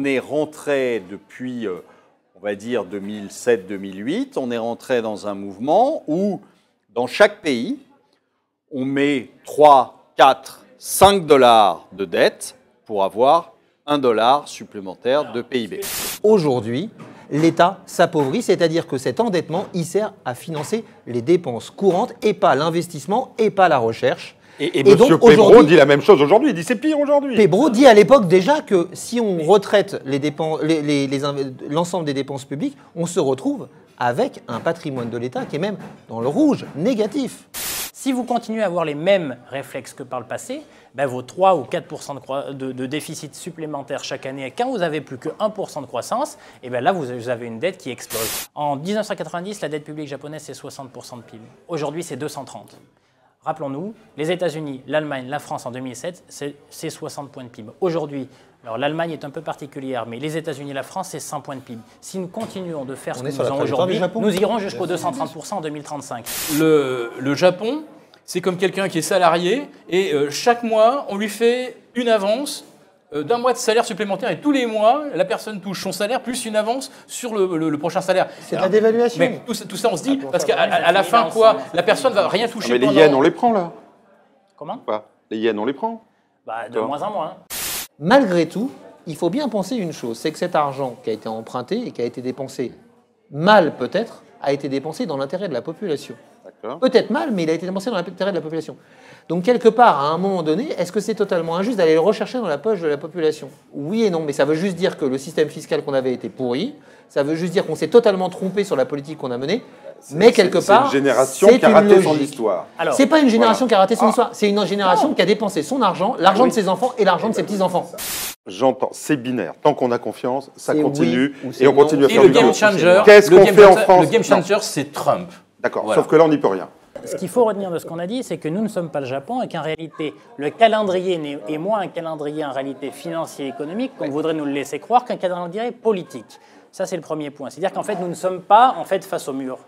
on est rentré depuis, on va dire, 2007-2008, on est rentré dans un mouvement où, dans chaque pays, on met 3, 4, 5 dollars de dette pour avoir 1 dollar supplémentaire de PIB. Aujourd'hui, l'État s'appauvrit, c'est-à-dire que cet endettement, il sert à financer les dépenses courantes et pas l'investissement et pas la recherche. Et M. Pébreau dit la même chose aujourd'hui, il dit c'est pire aujourd'hui. Pébreau dit à l'époque déjà que si on retraite l'ensemble des dépenses publiques, on se retrouve avec un patrimoine de l'État qui est même dans le rouge, négatif. Si vous continuez à avoir les mêmes réflexes que par le passé, ben vos 3 ou 4% de déficit supplémentaire chaque année, quand vous n'avez plus que 1% de croissance, et ben là, vous avez une dette qui explose. En 1990, la dette publique japonaise, c'est 60% de PIB. Aujourd'hui, c'est 230. Rappelons-nous, les États-Unis, l'Allemagne, la France en 2007, c'est 60 points de PIB. Aujourd'hui, alors l'Allemagne est un peu particulière, mais les États-Unis et la France, c'est 100 points de PIB. Si nous continuons de faire ce que nous faisons aujourd'hui, nous irons jusqu'aux 230% en 2035. Le Japon, c'est comme quelqu'un qui est salarié et chaque mois, on lui fait une avance d'un mois de salaire supplémentaire et tous les mois, la personne touche son salaire plus une avance sur le prochain salaire. C'est de la dévaluation. Mais tout ça, on se dit, parce qu'à la fin, quoi, la personne va rien toucher. Mais les yens, on les prend là. Comment? Les yens, on les prend. Bah, de moins en moins. Malgré tout, il faut bien penser une chose, c'est que cet argent qui a été emprunté et qui a été dépensé mal peut-être, a été dépensé dans l'intérêt de la population. Peut-être mal, mais il a été dépensé dans l'intérêt de la population. Donc quelque part, à un moment donné, est-ce que c'est totalement injuste d'aller le rechercher dans la poche de la population? Oui et non, mais ça veut juste dire que le système fiscal qu'on avait était pourri, ça veut juste dire qu'on s'est totalement trompé sur la politique qu'on a menée, mais quelque part, c'est une génération qui a raté son histoire. C'est pas une génération qui a raté son histoire, c'est une génération qui a dépensé son argent, l'argent de ses enfants et l'argent de ses petits-enfants. J'entends, c'est binaire. Tant qu'on a confiance, ça continue oui, et on continue à faire le du game changer, Qu'est-ce qu'on fait en France? Le game changer, c'est Trump. D'accord, Voilà. sauf que là, on n'y peut rien. Ce qu'il faut retenir de ce qu'on a dit, c'est que nous ne sommes pas le Japon et qu'en réalité, le calendrier est moins un calendrier en réalité financier et économique, qu'on voudrait nous le laisser croire, qu'un calendrier politique. Ça, c'est le premier point. C'est-à-dire qu'en fait, nous ne sommes pas face au mur.